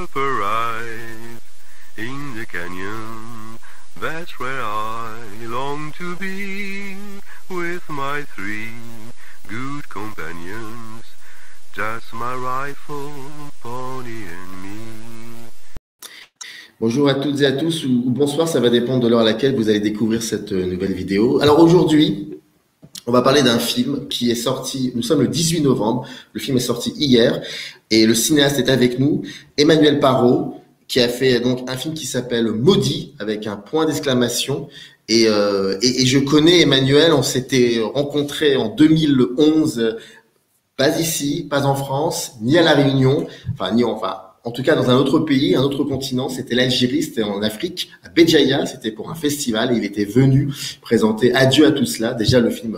up arrive in the canyon. That's where I long to be with my three good companions. Just my rifle, pony and me. Bonjour à toutes et à tous, ou bonsoir, ça va dépendre de l'heure à laquelle vous allez découvrir cette nouvelle vidéo. Alors aujourd'hui, on va parler d'un film qui est sorti, nous sommes le 18 novembre, le film est sorti hier, et le cinéaste est avec nous, Emmanuel Parot, qui a fait donc un film qui s'appelle Maudit, avec un point d'exclamation. Et je connais Emmanuel, on s'était rencontrés en 2011, pas ici, pas en France, ni à La Réunion, en tout cas dans un autre pays, un autre continent, c'était l'Algérie, c'était en Afrique, à Béjaïa, c'était pour un festival, et il était venu présenter Adieu à tout cela. Déjà le film,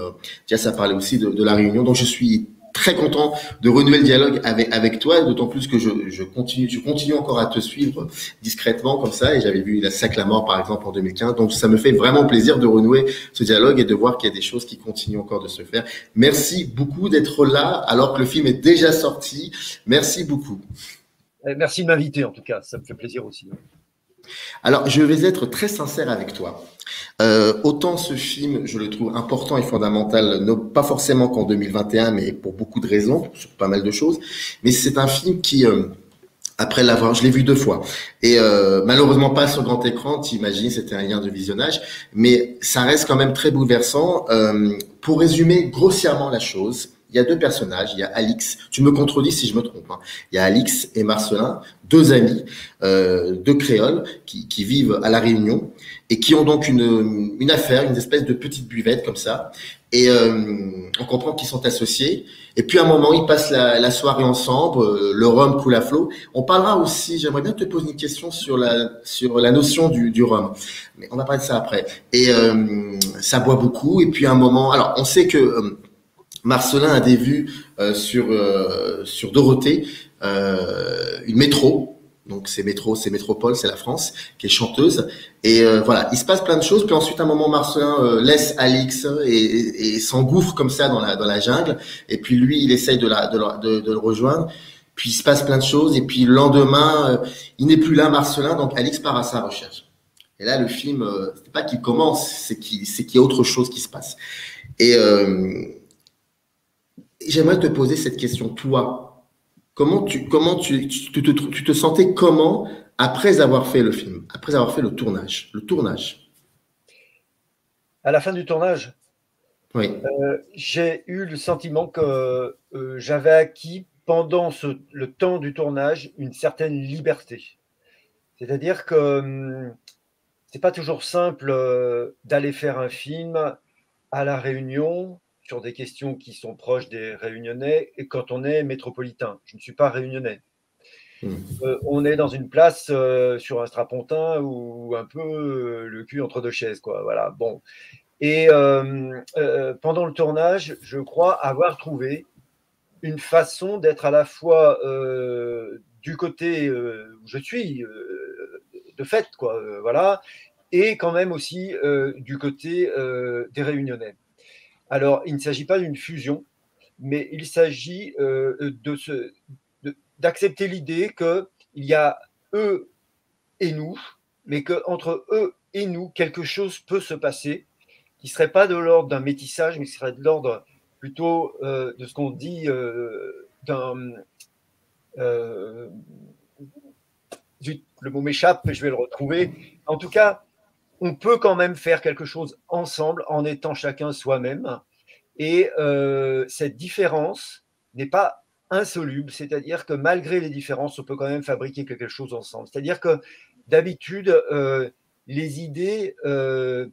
déjà ça parlait aussi de La Réunion, donc je suis très content de renouer le dialogue avec toi, d'autant plus que je continue encore à te suivre discrètement comme ça, et j'avais vu La Sac la mort par exemple en 2015, donc ça me fait vraiment plaisir de renouer ce dialogue et de voir qu'il y a des choses qui continuent encore de se faire. Merci beaucoup d'être là alors que le film est déjà sorti. Merci beaucoup. Merci de m'inviter en tout cas, ça me fait plaisir aussi. Alors, je vais être très sincère avec toi. Autant ce film, je le trouve important et fondamental, pas forcément qu'en 2021, mais pour beaucoup de raisons, sur pas mal de choses. Mais c'est un film qui, après l'avoir, je l'ai vu 2 fois. Et malheureusement pas sur grand écran, t'imagines, c'était un lien de visionnage. Mais ça reste quand même très bouleversant. Pour résumer grossièrement la chose, il y a 2 personnages, il y a Alix, tu me contredis si je me trompe, hein. Il y a Alix et Marcelin, 2 amis, 2 créoles qui vivent à La Réunion et qui ont donc une affaire, une espèce de petite buvette comme ça. Et on comprend qu'ils sont associés. Et puis à un moment, ils passent la soirée ensemble, le rhum coule à flot. On parlera aussi, j'aimerais bien te poser une question sur la notion du rhum. Mais on va parler de ça après. Et ça boit beaucoup. Et puis à un moment, alors on sait que Marcelin a des vues sur Dorothée, une métro. Donc c'est Métropole, c'est la France, qui est chanteuse. Et voilà, il se passe plein de choses. Puis ensuite, à un moment, Marcelin laisse Alix et s'engouffre comme ça dans la jungle. Et puis lui, il essaye de le rejoindre. Puis il se passe plein de choses. Et puis le lendemain, il n'est plus là, Marcelin. Donc Alix part à sa recherche. Et là, le film, c'est pas qu'il commence, c'est qu'il y a autre chose qui se passe. Et j'aimerais te poser cette question, toi. Comment tu te sentais comment après avoir fait le film, après avoir fait le tournage? À la fin du tournage, oui. J'ai eu le sentiment que j'avais acquis pendant le temps du tournage une certaine liberté. C'est-à-dire que c'est pas toujours simple d'aller faire un film à La Réunion sur des questions qui sont proches des Réunionnais et quand on est métropolitain. Je ne suis pas réunionnais. On est dans une place sur un strapontin ou un peu le cul entre 2 chaises, quoi. Voilà. Bon. Et pendant le tournage, je crois avoir trouvé une façon d'être à la fois du côté où je suis, de fait, quoi. Voilà, et quand même aussi du côté des Réunionnais. Alors, il ne s'agit pas d'une fusion, mais il s'agit d'accepter l'idée qu'il y a eux et nous, mais qu'entre eux et nous, quelque chose peut se passer qui ne serait pas de l'ordre d'un métissage, mais qui serait de l'ordre plutôt de ce qu'on dit le mot m'échappe, mais je vais le retrouver. En tout cas, on peut quand même faire quelque chose ensemble en étant chacun soi-même. Et cette différence n'est pas insoluble, c'est-à-dire que malgré les différences, on peut quand même fabriquer quelque chose ensemble. C'est-à-dire que d'habitude, les idées ne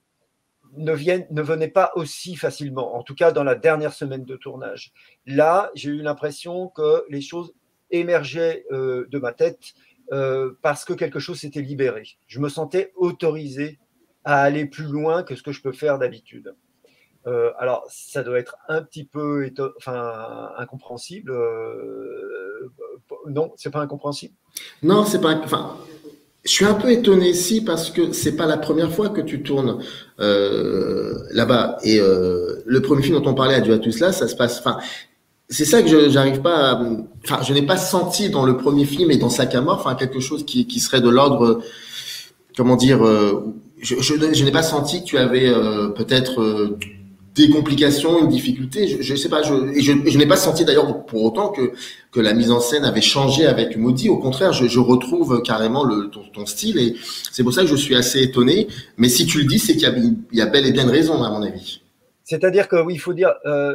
venaient pas aussi facilement, en tout cas dans la dernière semaine de tournage. Là, j'ai eu l'impression que les choses émergeaient de ma tête parce que quelque chose s'était libéré. Je me sentais autorisé à aller plus loin que ce que je peux faire d'habitude. Alors, ça doit être un petit peu incompréhensible. Non, c'est pas incompréhensible. Non, c'est pas. Enfin, je suis un peu étonné ici parce que c'est pas la première fois que tu tournes là-bas. Et le premier film dont on parlait, Adieu à tout cela, ça se passe. Enfin, c'est ça que je j'arrive pas à, enfin, je n'ai pas senti dans le premier film et dans Sac à mort, enfin, quelque chose qui serait de l'ordre, comment dire, je n'ai pas senti que tu avais peut-être des complications, une difficulté. Je sais pas. Je n'ai pas senti d'ailleurs pour autant que la mise en scène avait changé avec Maudit. Au contraire, je retrouve carrément ton style et c'est pour ça que je suis assez étonné. Mais si tu le dis, c'est qu'il y a bel et bien une raison à mon avis. C'est-à-dire que oui, il faut dire,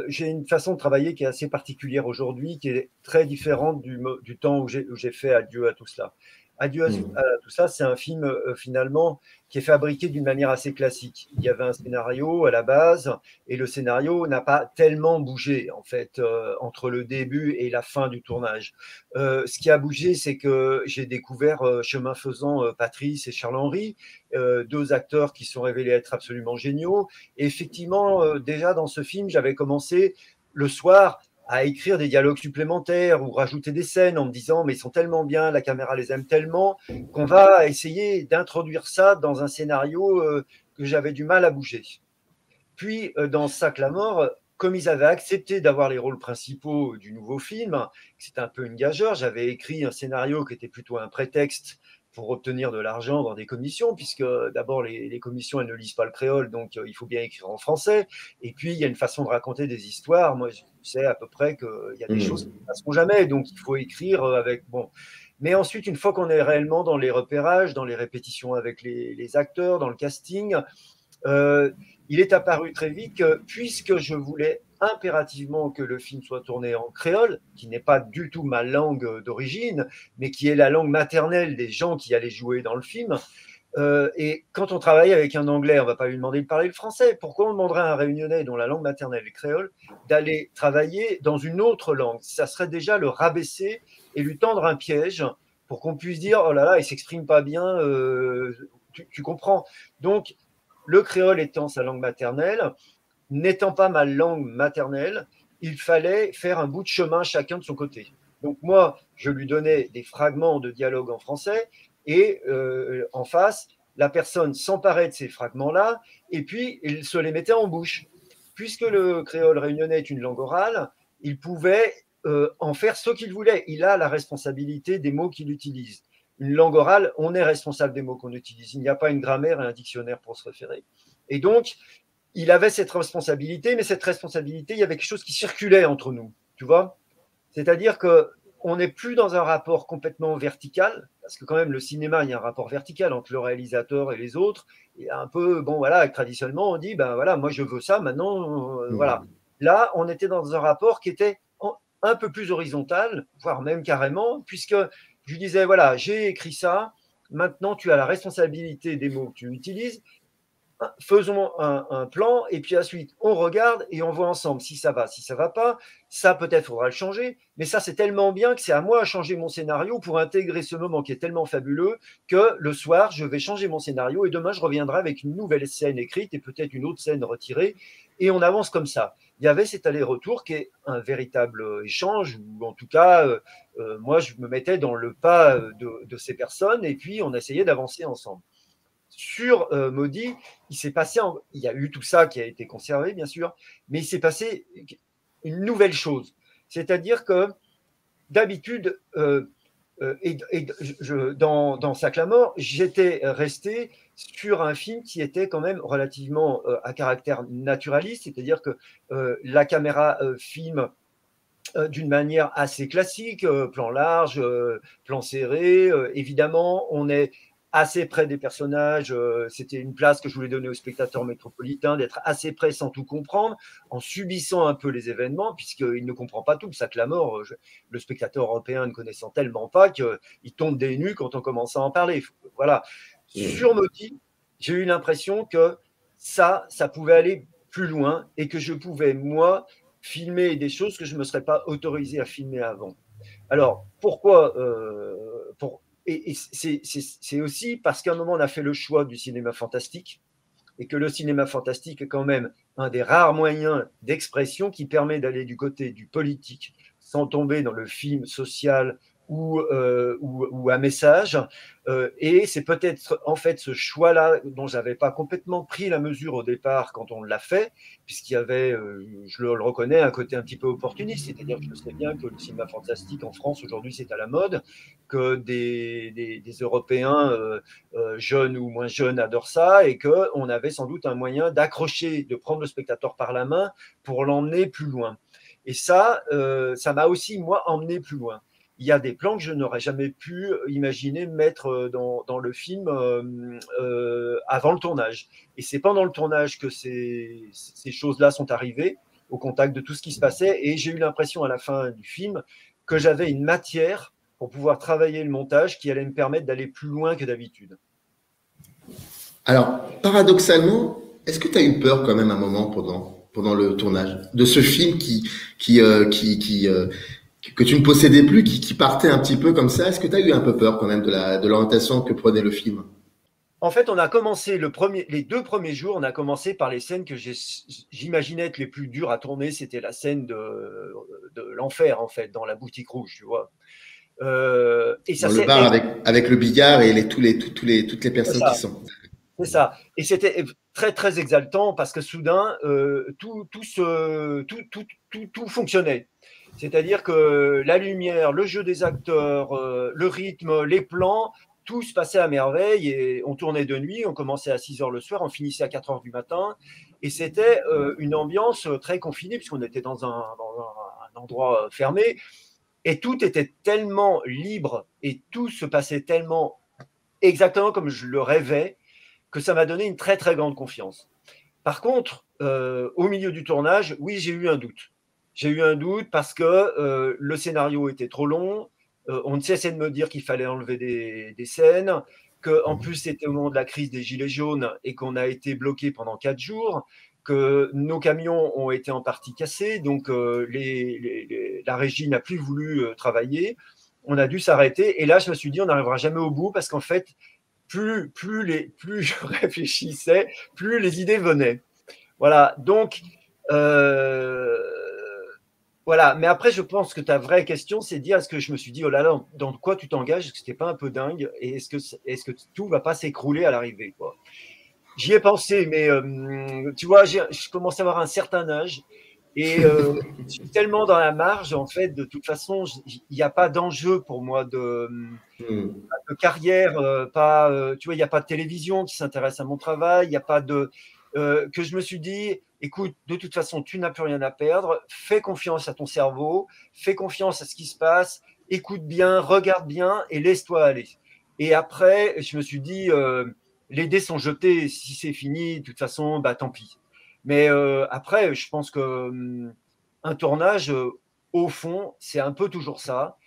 j'ai une façon de travailler qui est assez particulière aujourd'hui, qui est très différente du temps où j'ai fait Adieu à tout cela. Adieu Hmm. à tout ça, c'est un film finalement qui est fabriqué d'une manière assez classique. Il y avait un scénario à la base et le scénario n'a pas tellement bougé en fait entre le début et la fin du tournage. Ce qui a bougé, c'est que j'ai découvert chemin faisant Patrice et Charles-Henri, deux acteurs qui sont révélés être absolument géniaux. Et effectivement, déjà dans ce film, j'avais commencé le soir à écrire des dialogues supplémentaires ou rajouter des scènes en me disant mais ils sont tellement bien, la caméra les aime tellement qu'on va essayer d'introduire ça dans un scénario que j'avais du mal à bouger. Puis dans Sac la mort, comme ils avaient accepté d'avoir les rôles principaux du nouveau film, c'était un peu une gageure, j'avais écrit un scénario qui était plutôt un prétexte pour obtenir de l'argent dans des commissions, puisque d'abord les commissions, elles ne lisent pas le créole, donc il faut bien écrire en français. Et puis, il y a une façon de raconter des histoires. Moi, je sais à peu près qu'il y a des choses qui Hmm. ne passeront jamais, donc il faut écrire avec... Bon. Mais ensuite, une fois qu'on est réellement dans les repérages, dans les répétitions avec les acteurs, dans le casting, euh, il est apparu très vite que, puisque je voulais impérativement que le film soit tourné en créole, qui n'est pas du tout ma langue d'origine, mais qui est la langue maternelle des gens qui allaient jouer dans le film. Et quand on travaille avec un Anglais, on ne va pas lui demander de parler le français. Pourquoi on demanderait à un Réunionnais dont la langue maternelle est créole d'aller travailler dans une autre langue? Ça serait déjà le rabaisser et lui tendre un piège pour qu'on puisse dire oh là là, il s'exprime pas bien. Tu comprends? Donc le créole étant sa langue maternelle, n'étant pas ma langue maternelle, il fallait faire un bout de chemin chacun de son côté. Donc moi, je lui donnais des fragments de dialogue en français et en face, la personne s'emparait de ces fragments-là et puis il se les mettait en bouche. Puisque le créole réunionnais est une langue orale, il pouvait en faire ce qu'il voulait. Il a la responsabilité des mots qu'il utilise. Une langue orale, on est responsable des mots qu'on utilise. Il n'y a pas une grammaire et un dictionnaire pour se référer. Et donc, il avait cette responsabilité, mais cette responsabilité, il y avait quelque chose qui circulait entre nous, tu vois. C'est-à-dire que on n'est plus dans un rapport complètement vertical, parce que quand même le cinéma, il y a un rapport vertical entre le réalisateur et les autres. Et un peu, bon voilà, traditionnellement on dit, ben voilà, moi je veux ça, maintenant, voilà. Hmm. Là, on était dans un rapport qui était un peu plus horizontal, voire même carrément, puisque je lui disais, voilà, j'ai écrit ça, maintenant tu as la responsabilité des mots que tu utilises, faisons un plan et puis ensuite on regarde et on voit ensemble si ça va, si ça va pas. Ça peut-être faudra le changer, mais ça c'est tellement bien que c'est à moi de changer mon scénario pour intégrer ce moment qui est tellement fabuleux que le soir je vais changer mon scénario et demain je reviendrai avec une nouvelle scène écrite et peut-être une autre scène retirée et on avance comme ça. Il y avait cet aller-retour qui est un véritable échange ou en tout cas moi je me mettais dans le pas de ces personnes et puis on essayait d'avancer ensemble. Sur Maudit, il y a eu tout ça qui a été conservé, bien sûr, mais il s'est passé une nouvelle chose. C'est-à-dire que d'habitude, dans Sac la mort, j'étais resté sur un film qui était quand même relativement à caractère naturaliste, c'est-à-dire que la caméra filme d'une manière assez classique, plan large, plan serré. Évidemment, on est assez près des personnages. C'était une place que je voulais donner aux spectateurs métropolitains, d'être assez près sans tout comprendre, en subissant un peu les événements, puisqu'il ne comprend pas tout. Ça que la mort, le spectateur européen ne connaissant tellement pas qu'il tombe des nues quand on commence à en parler. Voilà. Hmm. Sur Moti, j'ai eu l'impression que ça pouvait aller plus loin et que je pouvais, moi, filmer des choses que je ne me serais pas autorisé à filmer avant. Alors, pourquoi et c'est aussi parce qu'à un moment, on a fait le choix du cinéma fantastique et que le cinéma fantastique est quand même un des rares moyens d'expression qui permet d'aller du côté du politique sans tomber dans le film social ou un message. Et c'est peut-être en fait ce choix-là dont je n'avais pas complètement pris la mesure au départ quand on l'a fait, puisqu'il y avait, je le reconnais, un côté un petit peu opportuniste, c'est-à-dire que je sais bien que le cinéma fantastique en France aujourd'hui c'est à la mode, que des Européens jeunes ou moins jeunes adorent ça, et qu'on avait sans doute un moyen d'accrocher, de prendre le spectateur par la main pour l'emmener plus loin. Et ça m'a aussi, moi, emmené plus loin. Il y a des plans que je n'aurais jamais pu imaginer mettre dans le film avant le tournage. Et c'est pendant le tournage que ces choses-là sont arrivées, au contact de tout ce qui se passait. Et j'ai eu l'impression à la fin du film que j'avais une matière pour pouvoir travailler le montage qui allait me permettre d'aller plus loin que d'habitude. Alors, paradoxalement, est-ce que tu as eu peur quand même un moment pendant le tournage de ce film que tu ne possédais plus, qui partait un petit peu comme ça? Est-ce que tu as eu un peu peur quand même de l'orientation que prenait le film? En fait, on a commencé les 2 premiers jours, on a commencé par les scènes que j'imaginais être les plus dures à tourner. C'était la scène de l'enfer, en fait, dans la boutique rouge, tu vois. Et ça, dans le bar avec le billard et toutes les personnes qui sont. C'est ça. Et c'était très, très exaltant parce que soudain, tout fonctionnait. C'est-à-dire que la lumière, le jeu des acteurs, le rythme, les plans, tout se passait à merveille. Et on tournait de nuit, on commençait à 6 heures le soir, on finissait à 4 heures du matin. Et c'était une ambiance très confinée puisqu'on était dans un endroit fermé. Et tout était tellement libre et tout se passait tellement exactement comme je le rêvais que ça m'a donné une très, très grande confiance. Par contre, au milieu du tournage, oui, j'ai eu un doute. J'ai eu un doute parce que le scénario était trop long. On ne cessait de me dire qu'il fallait enlever des scènes, qu'en plus, c'était au moment de la crise des Gilets jaunes et qu'on a été bloqué pendant 4 jours, que nos camions ont été en partie cassés, donc la régie n'a plus voulu travailler. On a dû s'arrêter. Et là, je me suis dit, on n'arrivera jamais au bout parce qu'en fait, plus je réfléchissais, plus les idées venaient. Voilà, donc, voilà. Mais après, je pense que ta vraie question, c'est de dire, est-ce que je me suis dit, oh là là, dans quoi tu t'engages? Est-ce que c'était pas un peu dingue? Et est-ce que tout va pas s'écrouler à l'arrivée, quoi? J'y ai pensé, mais tu vois, je commence à avoir un certain âge et je suis tellement dans la marge, en fait, de toute façon, il n'y a pas d'enjeu pour moi de carrière, tu vois, il n'y a pas de télévision qui s'intéresse à mon travail, il n'y a pas de… que je me suis dit, écoute, de toute façon, tu n'as plus rien à perdre, fais confiance à ton cerveau, fais confiance à ce qui se passe, écoute bien, regarde bien et laisse-toi aller. Et après, je me suis dit… les dés sont jetés, si c'est fini, de toute façon, bah, tant pis. Mais après, je pense qu'un tournage, au fond, c'est un peu toujours ça.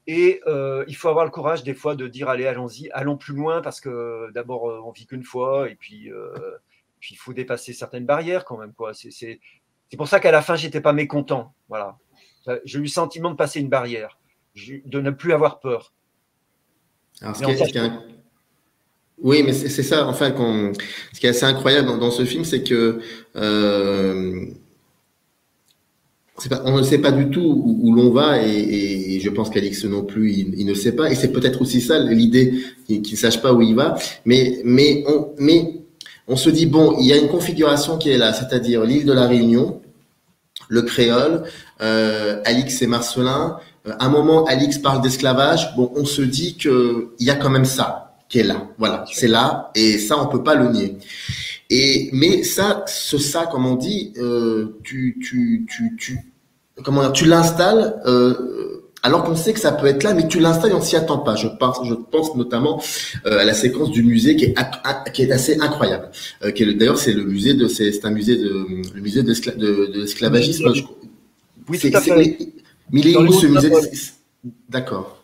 Et il faut avoir le courage des fois de dire, allez, allons-y, allons plus loin, parce que d'abord, on vit qu'une fois, et puis il faut dépasser certaines barrières quand même, quoi. C'est pour ça qu'à la fin, j'étais pas mécontent. Voilà. J'ai eu le sentiment de passer une barrière, de ne plus avoir peur. Alors, oui, mais c'est ça, enfin, ce qui est assez incroyable dans ce film, c'est que on ne sait pas du tout où l'on va, et je pense qu'Alix non plus, il ne sait pas, et c'est peut-être aussi ça l'idée, qu'il ne sache pas où il va, mais on se dit, bon, il y a une configuration qui est là, c'est-à-dire l'île de la Réunion, le créole, Alix et Marcelin. À un moment, Alix parle d'esclavage. Bon, on se dit que il y a quand même ça qui est là. Voilà, c'est là, et ça, on peut pas le nier. Mais ça, comme on dit, tu l'installes, alors qu'on sait que ça peut être là, mais tu l'installes et on s'y attend pas. Je pense notamment à la séquence du musée qui est assez incroyable. D'ailleurs, c'est le musée c'est un musée le musée de l'esclavagisme. Oui, tout à fait. Mais il est où ce musée? D'accord.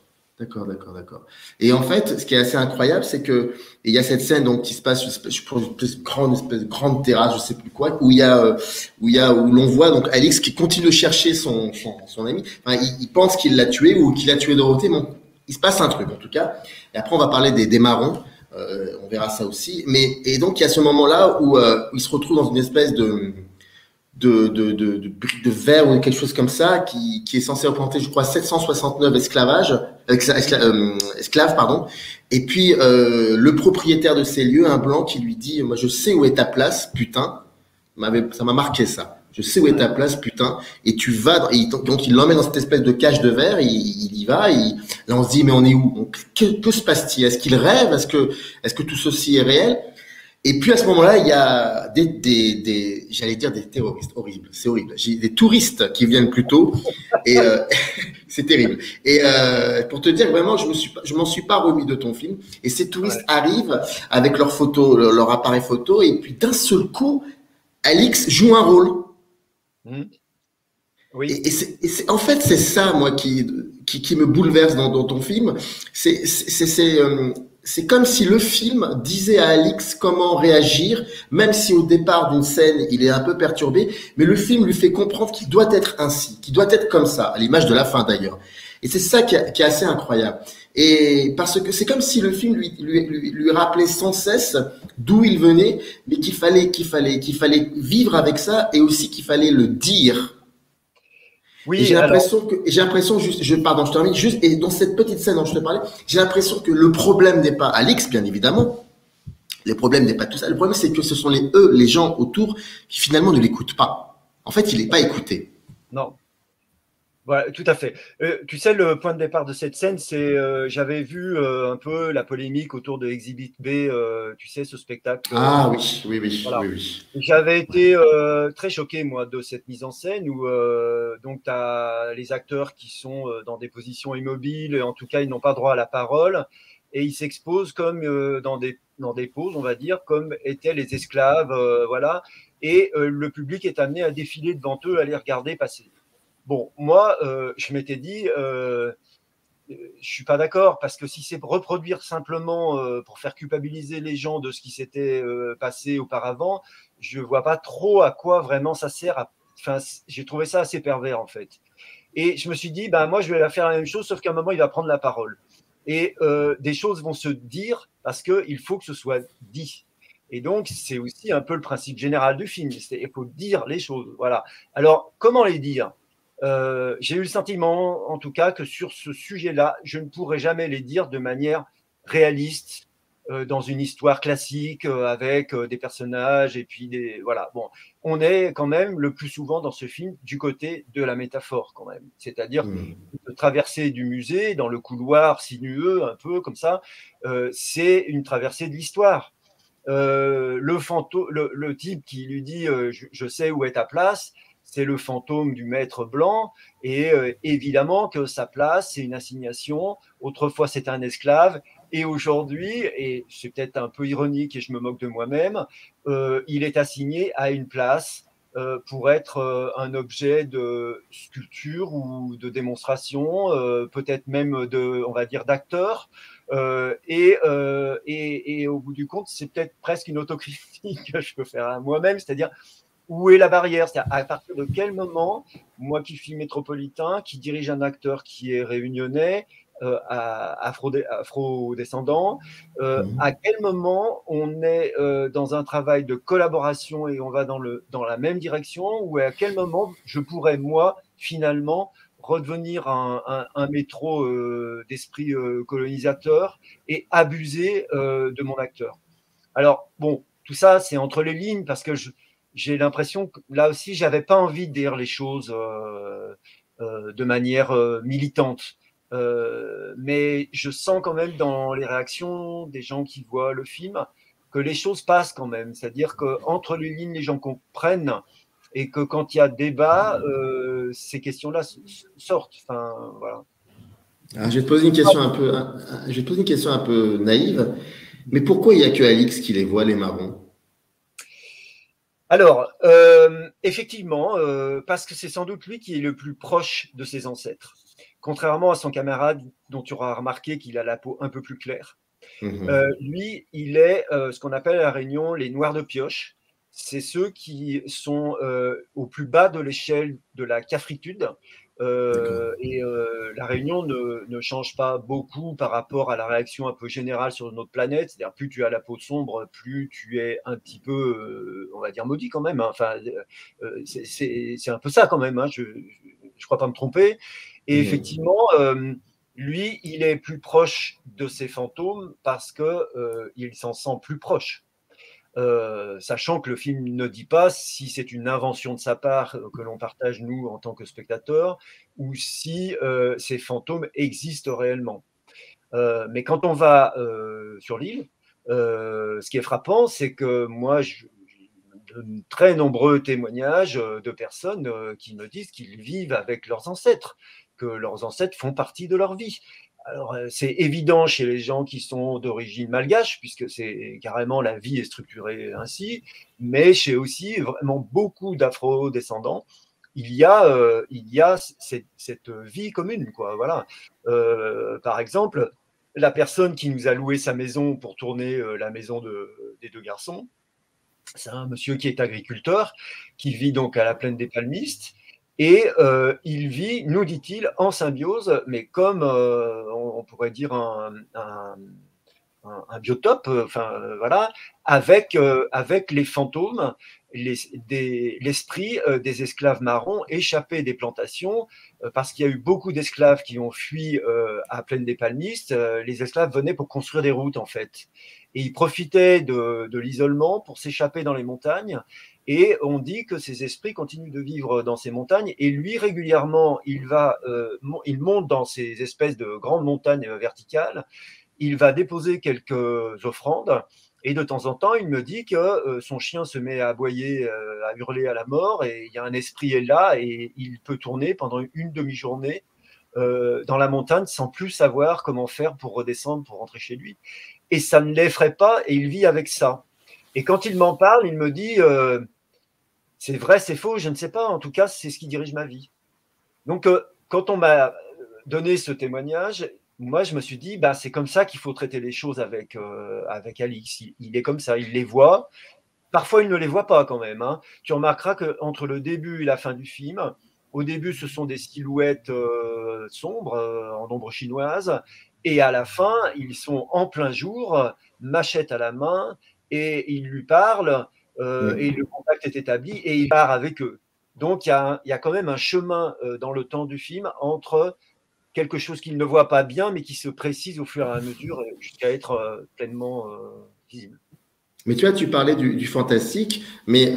Et en fait, ce qui est assez incroyable, c'est que il y a cette scène donc qui se passe, je pense, une espèce de grande terrasse, je sais plus quoi, où l'on voit donc Alix qui continue de chercher son ami. Enfin, il pense qu'il l'a tué ou qu'il a tué Dorothée. Bon, il se passe un truc en tout cas. Et après, on va parler des marrons. On verra ça aussi. Et donc il y a ce moment-là où il se retrouve dans une espèce de briques de verre ou quelque chose comme ça, qui est censé représenter, je crois, 769 esclaves, pardon. Et puis le propriétaire de ces lieux, un blanc, qui lui dit, moi je sais où est ta place, putain. Ça m'a marqué ça. Je sais où est ta place, putain. Et tu vas, donc il l'emmène dans cette espèce de cage de verre, il y va, là on se dit, mais on est où? Donc, que se passe-t-il? Est-ce qu'il rêve? Est-ce que tout ceci est réel? Et puis à ce moment-là, il y a j'allais dire des terroristes, horrible, c'est horrible. J'ai des touristes qui viennent plutôt, et c'est terrible. Et pour te dire vraiment, je m'en suis pas remis de ton film. Et ces touristes arrivent avec leurs photos, leur appareil photo, et puis d'un seul coup, Alix joue un rôle. Oui. En fait, c'est ça, moi, qui me bouleverse dans ton film. C'est comme si le film disait à Alix comment réagir, même si au départ d'une scène, il est un peu perturbé, mais le film lui fait comprendre qu'il doit être ainsi, qu'il doit être comme ça, à l'image de la fin d'ailleurs. Et c'est ça qui est assez incroyable. Et parce que c'est comme si le film lui rappelait sans cesse d'où il venait, mais qu'il fallait vivre avec ça, et aussi qu'il fallait le dire. Oui, et j'ai l'impression pardon, je termine juste, et dans cette petite scène dont je te parlais, j'ai l'impression que le problème n'est pas Alix, bien évidemment. Le problème n'est pas tout ça. Le problème, c'est que ce sont les gens autour qui finalement ne l'écoutent pas. En fait, il n'est pas écouté. Non. Voilà, tout à fait. Tu sais, le point de départ de cette scène, c'est j'avais vu un peu la polémique autour de Exhibit B, tu sais, ce spectacle. Ah oui. Voilà. Oui. J'avais été très choqué, moi, de cette mise en scène où donc tu as les acteurs qui sont dans des positions immobiles, en tout cas, ils n'ont pas droit à la parole, et ils s'exposent comme dans des poses, on va dire, comme étaient les esclaves, voilà, et le public est amené à défiler devant eux, à les regarder passer. Bon, moi, je m'étais dit, je suis pas d'accord, parce que si c'est reproduire simplement pour faire culpabiliser les gens de ce qui s'était passé auparavant, je vois pas trop à quoi vraiment ça sert. Enfin, j'ai trouvé ça assez pervers en fait. Et je me suis dit, bah moi, je vais faire la même chose, sauf qu'à un moment, il va prendre la parole. Et des choses vont se dire parce qu'il faut que ce soit dit. Et donc, c'est aussi un peu le principe général du film. Il faut dire les choses. Voilà. Alors, comment les dire? J'ai eu le sentiment, en tout cas, que sur ce sujet-là, je ne pourrais jamais les dire de manière réaliste, dans une histoire classique, avec des personnages et puis voilà. Bon, on est quand même le plus souvent dans ce film du côté de la métaphore, quand même. C'est-à-dire de traverser du musée dans le couloir sinueux, un peu comme ça, c'est une traversée de l'histoire. Le type qui lui dit je sais où est ta place, c'est le fantôme du maître blanc, et évidemment que sa place, c'est une assignation. Autrefois, c'était un esclave, et aujourd'hui, et c'est peut-être un peu ironique et je me moque de moi-même, il est assigné à une place pour être un objet de sculpture ou de démonstration, peut-être même on va dire, d'acteur. Et au bout du compte, c'est peut-être presque une autocritique que je peux faire à moi-même, c'est-à-dire, où est la barrière? C'est-à-dire, à partir de quel moment, moi qui suis métropolitain, qui dirige un acteur qui est réunionnais, afro-descendant, à quel moment on est dans un travail de collaboration et on va dans la même direction, ou à quel moment je pourrais, moi, finalement, redevenir un métro d'esprit colonisateur et abuser de mon acteur. Alors, bon, tout ça, c'est entre les lignes, parce que j'ai l'impression que là aussi, j'avais pas envie de dire les choses de manière militante. Mais je sens quand même dans les réactions des gens qui voient le film que les choses passent quand même. C'est-à-dire qu'entre les lignes, les gens comprennent, et que quand il y a débat, ces questions-là sortent. Enfin, voilà. Alors, je vais te poser une question un peu naïve. Mais pourquoi il n'y a que Alix qui les voit, les marrons? Alors, effectivement, parce que c'est sans doute lui qui est le plus proche de ses ancêtres. Contrairement à son camarade, dont tu auras remarqué qu'il a la peau un peu plus claire. Lui, il est ce qu'on appelle à La Réunion les noirs de pioche. C'est ceux qui sont au plus bas de l'échelle de la cafritude. La réunion ne change pas beaucoup par rapport à la réaction un peu générale sur notre planète. C'est-à-dire, plus tu as la peau sombre, plus tu es un petit peu, on va dire, maudit quand même, hein. Enfin, c'est un peu ça quand même, hein. Je ne crois pas me tromper. Et effectivement, lui, il est plus proche de ces fantômes parce qu'il s'en sent plus proche. Sachant que le film ne dit pas si c'est une invention de sa part que l'on partage nous en tant que spectateurs ou si ces fantômes existent réellement. Mais quand on va sur l'île, ce qui est frappant, c'est que moi, j'ai de très nombreux témoignages de personnes qui me disent qu'ils vivent avec leurs ancêtres, que leurs ancêtres font partie de leur vie. Alors, c'est évident chez les gens qui sont d'origine malgache, puisque c'est carrément la vie est structurée ainsi, mais chez aussi vraiment beaucoup d'afro-descendants, il y a cette vie commune, quoi. Voilà. Par exemple, la personne qui nous a loué sa maison pour tourner la maison des deux garçons, c'est un monsieur qui est agriculteur, qui vit donc à la plaine des Palmistes, et il vit, nous dit-il, en symbiose, mais comme on pourrait dire un biotope, voilà, avec les fantômes, l'esprit des esclaves marrons échappés des plantations, parce qu'il y a eu beaucoup d'esclaves qui ont fui à Plaine des Palmistes. Les esclaves venaient pour construire des routes, en fait. Et ils profitaient de l'isolement pour s'échapper dans les montagnes. Et on dit que ces esprits continuent de vivre dans ces montagnes. Et lui, régulièrement, il monte dans ces espèces de grandes montagnes verticales. Il va déposer quelques offrandes. Et de temps en temps, il me dit que son chien se met à aboyer, à hurler à la mort, et il y a un esprit est là, et il peut tourner pendant une demi-journée dans la montagne sans plus savoir comment faire pour redescendre, pour rentrer chez lui. Et ça ne l'effraie pas, et il vit avec ça. Et quand il m'en parle, il me dit c'est vrai, c'est faux, je ne sais pas, en tout cas, c'est ce qui dirige ma vie. Donc, quand on m'a donné ce témoignage, moi, je me suis dit, bah, c'est comme ça qu'il faut traiter les choses avec Alix. Il est comme ça, il les voit. Parfois, il ne les voit pas quand même, hein. Tu remarqueras qu'entre le début et la fin du film, au début, ce sont des silhouettes sombres, en ombre chinoise, et à la fin, ils sont en plein jour, machette à la main, et il lui parle, et le contact est établi, et il part avec eux. Donc, il y a quand même un chemin dans le temps du film entre quelque chose qu'il ne voit pas bien, mais qui se précise au fur et à mesure jusqu'à être pleinement visible. Mais tu vois, tu parlais du fantastique, mais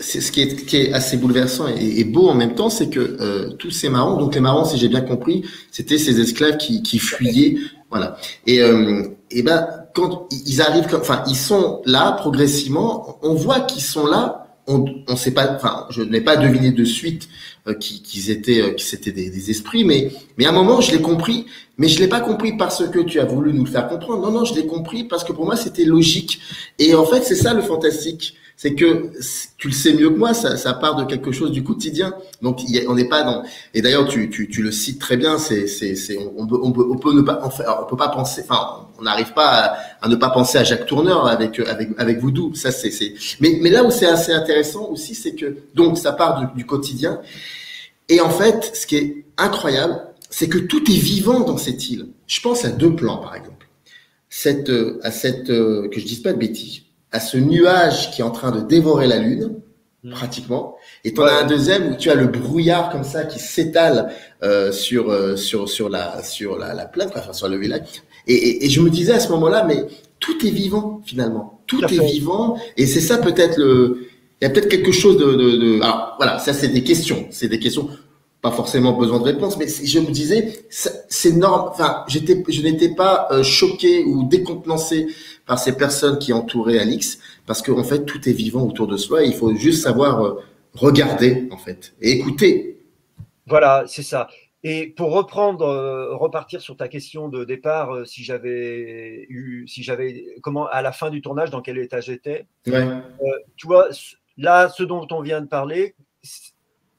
c'est ce qui est assez bouleversant et beau en même temps, c'est que tous ces marrons, donc les marrons, si j'ai bien compris, c'était ces esclaves qui fuyaient, voilà. Et ben quand ils arrivent, enfin ils sont là progressivement, on voit qu'ils sont là. On sait pas, enfin, je n'ai pas deviné de suite qu'ils c'était des esprits, mais à un moment je l'ai compris, mais je l'ai pas compris parce que tu as voulu nous le faire comprendre. Non, non, je l'ai compris parce que pour moi c'était logique. Et en fait, c'est ça le fantastique, c'est que tu le sais mieux que moi, ça part de quelque chose du quotidien. Donc on n'est pas dans. Et d'ailleurs, tu le cites très bien. On peut ne pas, enfin, on peut pas penser. Enfin, on n'arrive pas à ne pas penser à Jacques Tourneur avec Voodoo. Ça, Mais là où c'est assez intéressant aussi, c'est que donc ça part du quotidien. Et en fait, ce qui est incroyable, c'est que tout est vivant dans cette île. Je pense à deux plans, par exemple. Que je dise pas de bêtises, à ce nuage qui est en train de dévorer la lune, pratiquement. Et t'en as un deuxième où tu as le brouillard comme ça qui s'étale sur la plaine, enfin sur le village. Et je me disais à ce moment-là, mais tout est vivant finalement, tout est vivant. Et c'est ça peut-être il y a peut-être quelque chose de. Alors voilà, ça c'est des questions, pas forcément besoin de réponse, mais je me disais, c'est normal. Enfin, je n'étais pas choqué ou décontenancé par ces personnes qui entouraient Alix, parce qu'en fait, tout est vivant autour de soi. Et il faut juste savoir regarder, en fait, et écouter. Voilà, c'est ça. Et pour repartir sur ta question de départ, comment à la fin du tournage, dans quel état j'étais. Ouais. Tu vois, là, ce dont on vient de parler,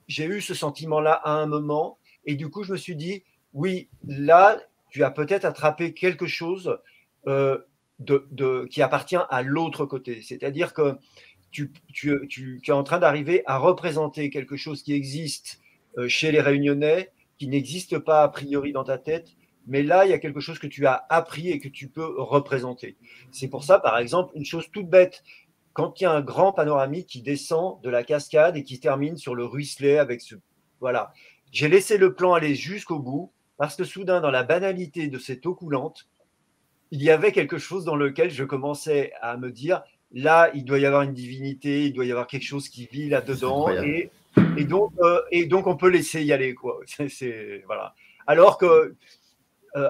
j'ai eu ce sentiment-là à un moment, et du coup, je me suis dit, oui, là, tu as peut-être attrapé quelque chose qui appartient à l'autre côté. C'est-à-dire que tu es en train d'arriver à représenter quelque chose qui existe chez les Réunionnais qui n'existe pas a priori dans ta tête, mais là, il y a quelque chose que tu as appris et que tu peux représenter. C'est pour ça, par exemple, une chose toute bête, quand il y a un grand panoramique qui descend de la cascade et qui termine sur le ruisselet avec ce… Voilà. J'ai laissé le plan aller jusqu'au bout parce que soudain, dans la banalité de cette eau coulante, il y avait quelque chose dans lequel je commençais à me dire, là, il doit y avoir une divinité, il doit y avoir quelque chose qui vit là-dedans. Et donc, on peut laisser y aller, quoi. Voilà. Alors que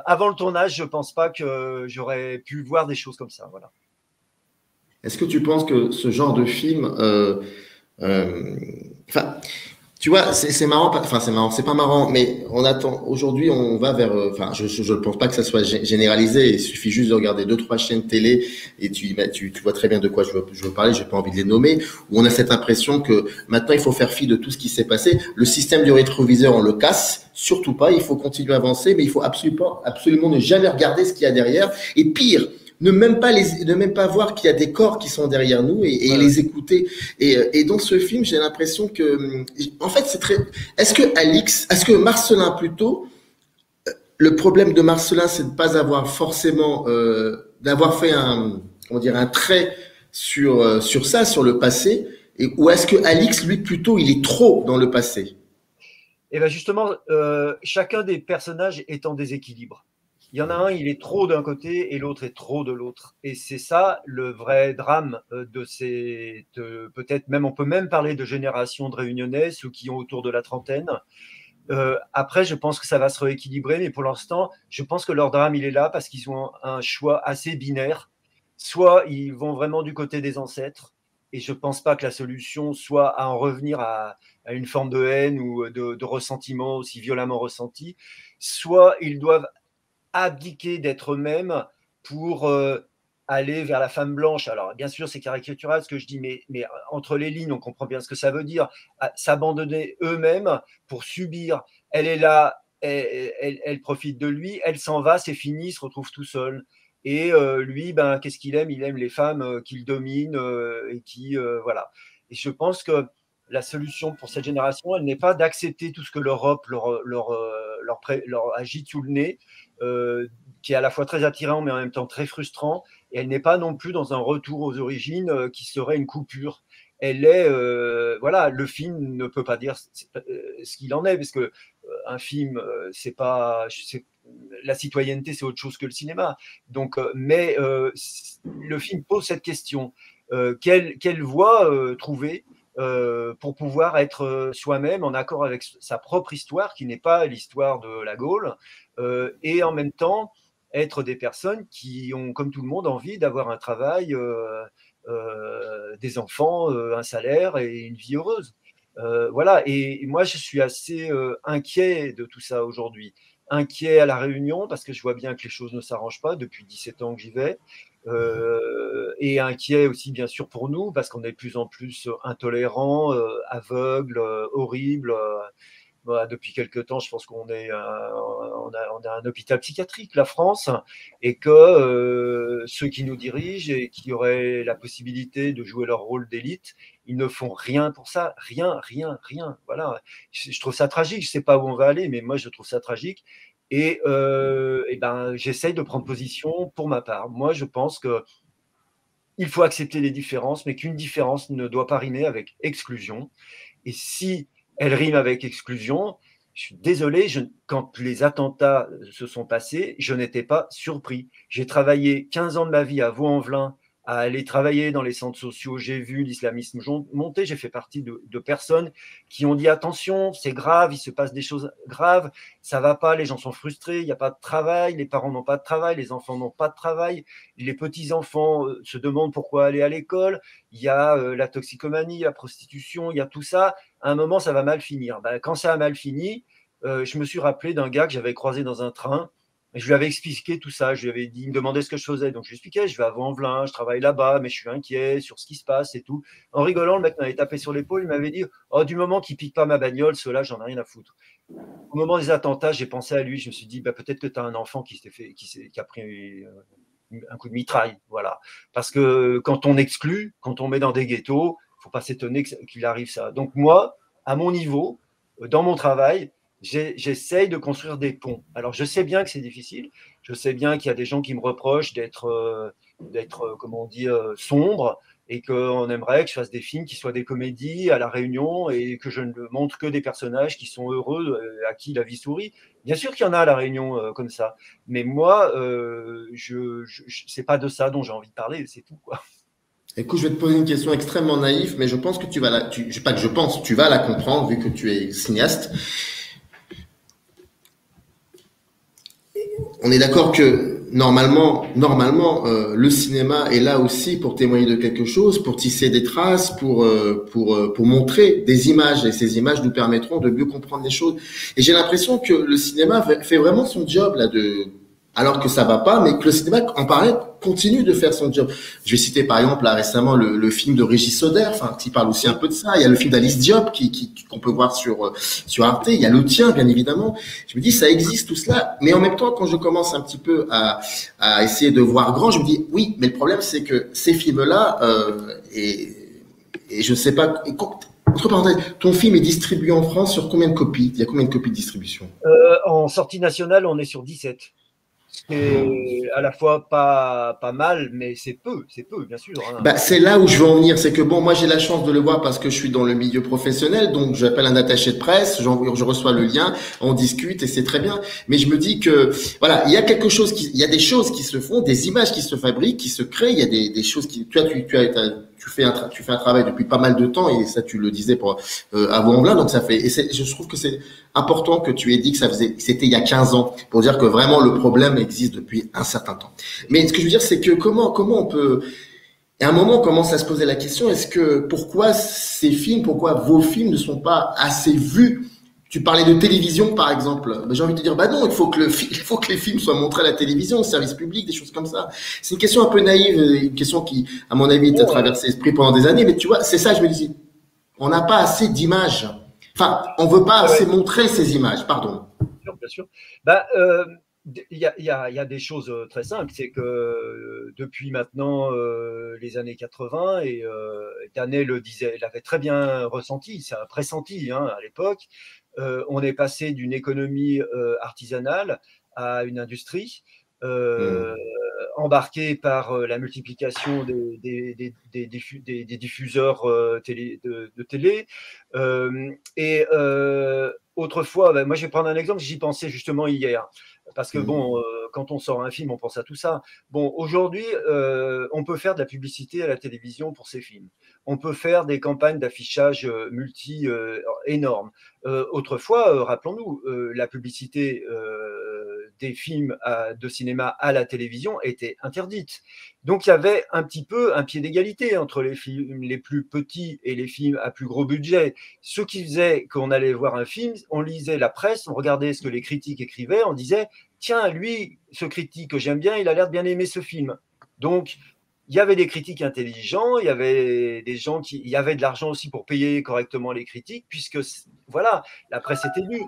avant le tournage, je ne pense pas que j'aurais pu voir des choses comme ça. Voilà. Est-ce que tu penses que ce genre de film, tu vois, c'est marrant, enfin c'est marrant, c'est pas marrant, mais on attend. Aujourd'hui, on va vers, enfin, je ne pense pas que ça soit généralisé. Il suffit juste de regarder 2-3 chaînes télé et tu vois très bien de quoi je veux parler. J'ai pas envie de les nommer. Où on a cette impression que maintenant il faut faire fi de tout ce qui s'est passé. Le système du rétroviseur, on le casse. Surtout pas. Il faut continuer à avancer, mais il faut absolument ne jamais regarder ce qu'il y a derrière. Et pire, ne même pas voir qu'il y a des corps qui sont derrière nous et les écouter. Et dans ce film, j'ai l'impression que, en fait, c'est très. Est-ce que Marcelin plutôt, le problème de Marcelin, c'est de pas avoir forcément, d'avoir fait un trait sur le passé, ou est-ce que Alix, lui, plutôt, il est trop dans le passé? Et bien justement, chacun des personnages est en déséquilibre. Il y en a un, il est trop d'un côté et l'autre est trop de l'autre. Et c'est ça le vrai drame de ces… Peut-être même, on peut même parler de génération de Réunionnais, ceux qui ont autour de la trentaine. Après, je pense que ça va se rééquilibrer, mais pour l'instant, je pense que leur drame, il est là parce qu'ils ont un choix assez binaire. Soit ils vont vraiment du côté des ancêtres, et je ne pense pas que la solution soit à en revenir à une forme de haine ou de ressentiment aussi violemment ressenti, soit ils doivent abdiquer d'être eux-mêmes pour aller vers la femme blanche. Alors, bien sûr, c'est caricatural ce que je dis, mais entre les lignes, on comprend bien ce que ça veut dire. S'abandonner eux-mêmes pour subir. Elle est là, elle profite de lui, elle s'en va, c'est fini, il se retrouve tout seul. Et lui, ben, qu'est-ce qu'il aime? Il aime les femmes qu'il domine et qui… voilà. Et je pense que la solution pour cette génération, elle n'est pas d'accepter tout ce que l'Europe leur agite sous le nez, qui est à la fois très attirant mais en même temps très frustrant, et elle n'est pas non plus dans un retour aux origines qui serait une coupure. Elle est, voilà, le film ne peut pas dire ce qu'il en est, parce que un film, c'est pas, la citoyenneté, c'est autre chose que le cinéma. Donc, mais le film pose cette question quelle voie trouver pour pouvoir être soi-même en accord avec sa propre histoire, qui n'est pas l'histoire de la Gaule, et en même temps être des personnes qui ont, comme tout le monde, envie d'avoir un travail, des enfants, un salaire et une vie heureuse. Voilà, et moi je suis assez inquiet de tout ça aujourd'hui. Inquiet à La Réunion parce que je vois bien que les choses ne s'arrangent pas depuis 17 ans que j'y vais. Et inquiet aussi bien sûr pour nous parce qu'on est de plus en plus intolérants, aveugles, horribles. Voilà, depuis quelque temps, je pense qu'on est, on a un hôpital psychiatrique, la France, et que ceux qui nous dirigent et qui auraient la possibilité de jouer leur rôle d'élite, ils ne font rien pour ça, rien, rien, rien. Voilà, je trouve ça tragique. Je ne sais pas où on va aller, mais moi je trouve ça tragique. Et ben, j'essaye de prendre position pour ma part. Moi, je pense que il faut accepter les différences, mais qu'une différence ne doit pas rimer avec exclusion. Et si elle rime avec exclusion, je suis désolé, quand les attentats se sont passés, je n'étais pas surpris. J'ai travaillé 15 ans de ma vie à Vaux-en-Velin, à aller travailler dans les centres sociaux. J'ai vu l'islamisme monter. J'ai fait partie de personnes qui ont dit attention, c'est grave, il se passe des choses graves, ça va pas, les gens sont frustrés, il n'y a pas de travail, les parents n'ont pas de travail, les enfants n'ont pas de travail, les petits-enfants se demandent pourquoi aller à l'école, il y a la toxicomanie, la prostitution, il y a tout ça. À un moment, ça va mal finir. Ben, quand ça a mal fini, je me suis rappelé d'un gars que j'avais croisé dans un train. Et je lui avais expliqué tout ça. Je lui avais dit, il me demandait ce que je faisais. Donc, je lui expliquais, je vais à Vaux-en-Velin, je travaille là-bas, mais je suis inquiet sur ce qui se passe et tout. En rigolant, le mec m'avait tapé sur l'épaule. Il m'avait dit, oh, du moment qu'il ne pique pas ma bagnole, ceux-là, j'en ai rien à foutre. Au moment des attentats, j'ai pensé à lui. Je me suis dit, bah, peut-être que tu as un enfant qui a pris un coup de mitraille. Voilà. Parce que quand on exclut, quand on met dans des ghettos, il ne faut pas s'étonner qu'il arrive ça. Donc, moi, à mon niveau, dans mon travail, j'essaye de construire des ponts. Alors, je sais bien que c'est difficile. Je sais bien qu'il y a des gens qui me reprochent d'être comment on dit, sombre, et qu'on aimerait que je fasse des films qui soient des comédies à La Réunion et que je ne montre que des personnages qui sont heureux, à qui la vie sourit. Bien sûr qu'il y en a à La Réunion comme ça. Mais moi, c'est pas de ça dont j'ai envie de parler, c'est tout, quoi. Écoute, je vais te poser une question extrêmement naïve, mais je pense que tu vas pas que je pense, tu vas la comprendre vu que tu es cinéaste. On est d'accord que normalement, le cinéma est là aussi pour témoigner de quelque chose, pour tisser des traces, pour montrer des images, et ces images nous permettront de mieux comprendre les choses. Et j'ai l'impression que le cinéma fait vraiment son job là alors que ça va pas, mais que le cinéma en parallèle continue de faire son job. Je vais citer par exemple là récemment le film de Régis Soder, enfin qui parle aussi un peu de ça. Il y a le film d'Alice Diop qu'on peut voir sur Arte. Il y a le tien bien évidemment. Je me dis ça existe tout cela, mais en même temps quand je commence un petit peu à essayer de voir grand, je me dis oui, mais le problème c'est que ces films-là et je sais pas. Entre parenthèses, ton film est distribué en France sur combien de copies? Il y a combien de copies de distribution? En sortie nationale, on est sur 17. C'est à la fois pas mal, mais c'est peu, bien sûr. Hein. Bah, c'est là où je veux en venir, c'est que bon, moi j'ai la chance de le voir parce que je suis dans le milieu professionnel, donc j'appelle un attaché de presse, je reçois le lien, on discute et c'est très bien. Mais je me dis que voilà, il y a il y a des choses qui se font, des images qui se fabriquent, qui se créent, il y a des choses qui, tu fais un travail depuis pas mal de temps et ça tu le disais pour avant Velin, donc ça fait et je trouve que c'est important que tu aies dit que c'était il y a 15 ans pour dire que vraiment le problème existe depuis un certain temps. Mais ce que je veux dire c'est que comment on peut et à un moment on commence à se poser la question pourquoi vos films ne sont pas assez vus. Tu parlais de télévision, par exemple. Ben, j'ai envie de te dire, bah non, il faut que les films soient montrés à la télévision, au service public, des choses comme ça. C'est une question un peu naïve, une question qui, à mon avis, t'a traversé l'esprit pendant des années. Mais tu vois, c'est ça, je me dis, on n'a pas assez d'images. Enfin, on veut pas assez montrer ces images, pardon. Bien sûr. Bah, il y a des choses très simples, c'est que depuis maintenant les années 80, et Daney le disait, il l'avait très bien ressenti, c'est un pressenti hein, à l'époque, on est passé d'une économie artisanale à une industrie embarquée par la multiplication des diffuseurs de télé. Autrefois, moi je vais prendre un exemple, j'y pensais justement hier. Parce que bon, quand on sort un film, on pense à tout ça. Bon, aujourd'hui, on peut faire de la publicité à la télévision pour ces films. On peut faire des campagnes d'affichage énormes. Autrefois, rappelons-nous, la publicité des films de cinéma à la télévision était interdite. Donc il y avait un petit peu un pied d'égalité entre les films les plus petits et les films à plus gros budget. Ce qui faisait qu'on allait voir un film, on lisait la presse, on regardait ce que les critiques écrivaient, on disait tiens, lui, ce critique que j'aime bien, il a l'air de bien aimer ce film. Donc, il y avait des critiques intelligents, il y avait des gens il y avait de l'argent aussi pour payer correctement les critiques, puisque, voilà, la presse était nue.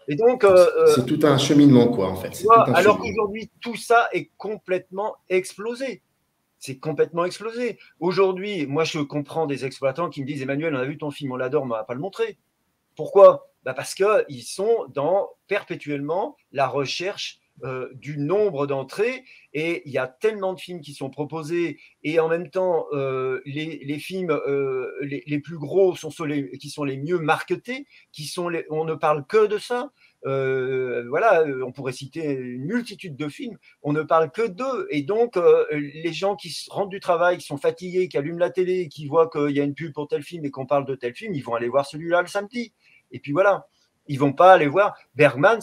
Et donc, c'est tout un cheminement, quoi, en fait. Alors qu'aujourd'hui, tout ça est complètement explosé. C'est complètement explosé. Aujourd'hui, moi, je comprends des exploitants qui me disent Emmanuel, on a vu ton film, on l'adore, mais on ne va pas le montrer. Pourquoi ? Parce qu'ils sont dans perpétuellement la recherche du nombre d'entrées, et il y a tellement de films qui sont proposés, et en même temps les films les plus gros qui sont les mieux marketés, on ne parle que de ça. Voilà, on pourrait citer une multitude de films, on ne parle que d'eux, et donc les gens qui rentrent du travail, qui sont fatigués, qui allument la télé, qui voient qu'il y a une pub pour tel film et qu'on parle de tel film, ils vont aller voir celui-là le samedi. Et puis voilà, ils vont pas aller voir Bergman.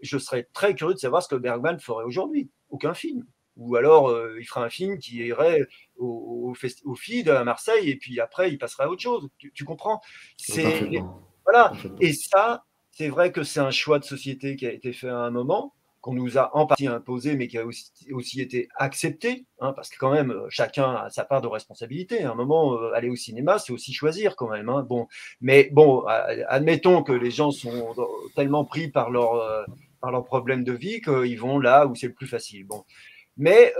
Je serais très curieux de savoir ce que Bergman ferait aujourd'hui. Aucun film. Ou alors il ferait un film qui irait au FID à Marseille, et puis après il passerait à autre chose. Tu comprends ? Voilà. Et ça, c'est vrai que c'est un choix de société qui a été fait à un moment, qu'on nous a en partie imposé, mais qui a aussi été accepté, hein, parce que quand même, chacun a sa part de responsabilité. À un moment, aller au cinéma, c'est aussi choisir quand même. Hein. Bon, mais bon, admettons que les gens sont tellement pris par leurs problèmes de vie qu'ils vont là où c'est le plus facile. Bon. Mais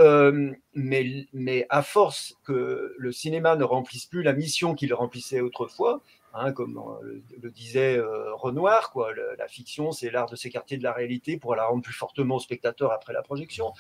à force que le cinéma ne remplisse plus la mission qu'il remplissait autrefois, hein, comme le disait Renoir, quoi. La fiction, c'est l'art de s'écarter de la réalité pour la rendre plus fortement au spectateur après la projection.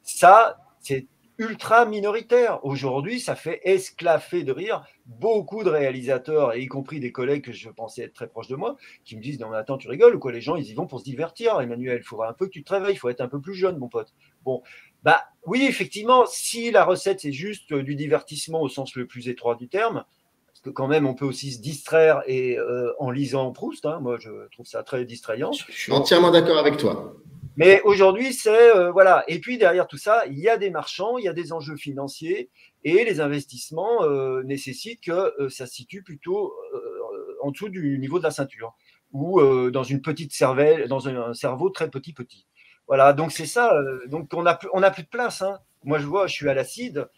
Ça, c'est ultra minoritaire. Aujourd'hui, ça fait esclaffer de rire beaucoup de réalisateurs, et y compris des collègues que je pensais être très proches de moi, qui me disent « Non mais attends, tu rigoles ou quoi? Les gens, ils y vont pour se divertir, Emmanuel. Il faudra un peu que tu te réveilles, il faut être un peu plus jeune, mon pote. » Bon, bah oui, effectivement, si la recette, c'est juste du divertissement au sens le plus étroit du terme, parce que quand même, on peut aussi se distraire en lisant Proust, hein, moi, je trouve ça très distrayant. Je suis entièrement d'accord avec toi. Mais aujourd'hui, c'est voilà. Et puis derrière tout ça, il y a des marchands, il y a des enjeux financiers, et les investissements nécessitent que ça se situe plutôt en dessous du niveau de la ceinture, ou dans une petite cervelle, dans un cerveau très petit. Voilà. Donc c'est ça. Donc on a plus de place. Hein. Moi, je suis à l'Acide.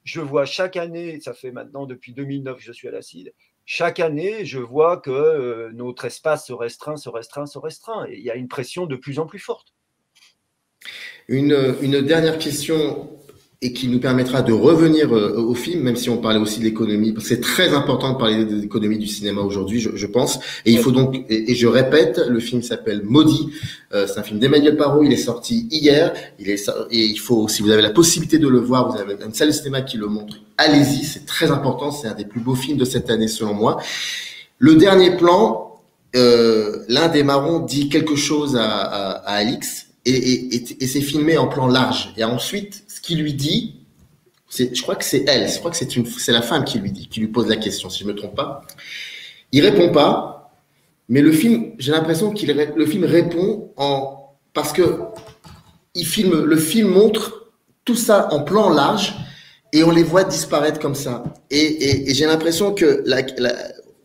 Je vois chaque année, ça fait maintenant depuis 2009 que je suis à l'Acide. Chaque année, je vois que notre espace se restreint. Et il y a une pression de plus en plus forte. Une dernière question, et qui nous permettra de revenir au film, même si on parlait aussi de l'économie, parce que c'est très important de parler de l'économie du cinéma aujourd'hui, je pense. Et il faut donc, et je répète, le film s'appelle Maudit. C'est un film d'Emmanuel Parot. Il est sorti hier. Et il faut, si vous avez la possibilité de le voir, vous avez une salle de cinéma qui le montre. Allez-y, c'est très important. C'est un des plus beaux films de cette année, selon moi. Le dernier plan, l'un des marrons dit quelque chose à Alix. Et c'est filmé en plan large. Et ensuite, ce qu'il lui dit, je crois que c'est elle, je crois que c'est la femme qui lui pose la question, si je me trompe pas. Il répond pas, mais le film, j'ai l'impression le film répond parce que le film montre tout ça en plan large, et on les voit disparaître comme ça. Et j'ai l'impression que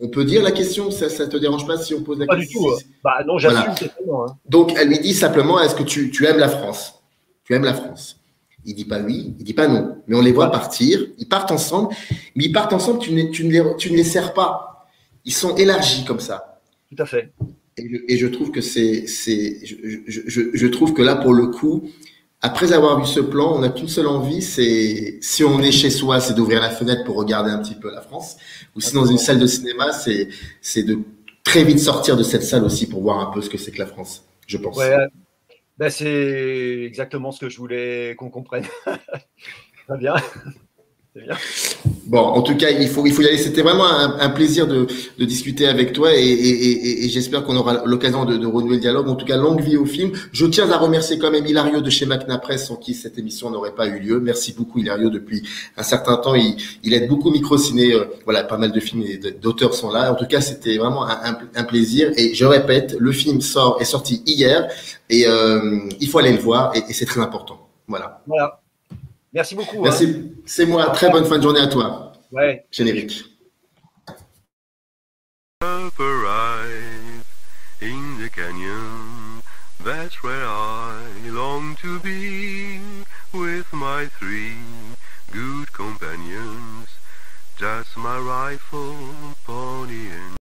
on peut dire la question, ça te dérange pas si on pose la question? Pas du tout. Bah non, j'assume totalement. Hein. Donc, elle lui dit simplement, est-ce que tu aimes la France? Tu aimes la France? Il dit pas oui, il dit pas non. Mais on les voit partir, ils partent ensemble, mais ils partent ensemble, tu ne les serres pas. Ils sont élargis comme ça. Tout à fait. Et je trouve que je trouve que là, pour le coup, après avoir vu ce plan, on n'a qu'une seule envie, si on est chez soi, c'est d'ouvrir la fenêtre pour regarder un petit peu la France. Ou si dans une salle de cinéma, c'est de très vite sortir de cette salle aussi pour voir un peu ce que c'est que la France, je pense. Ouais, ben c'est exactement ce que je voulais qu'on comprenne. Très bien. C'est bien. Bon, en tout cas, il faut y aller. C'était vraiment un plaisir de discuter avec toi, et j'espère qu'on aura l'occasion de renouer le dialogue. En tout cas, longue vie au film. Je tiens à remercier quand même Hilario de chez Macna Press, sans qui cette émission n'aurait pas eu lieu. Merci beaucoup, Hilario. Depuis un certain temps, il aide beaucoup Microciné. Voilà, pas mal de films et d'auteurs sont là. En tout cas, c'était vraiment un plaisir. Et je répète, le film est sorti hier, et il faut aller le voir, et c'est très important. Voilà. Voilà. Merci beaucoup. Merci. Hein. C'est moi. Très bonne fin de journée à toi. Ouais. Générique. In the canyon, that's where I long to be, with my 3 good companions, just my rifle, pony and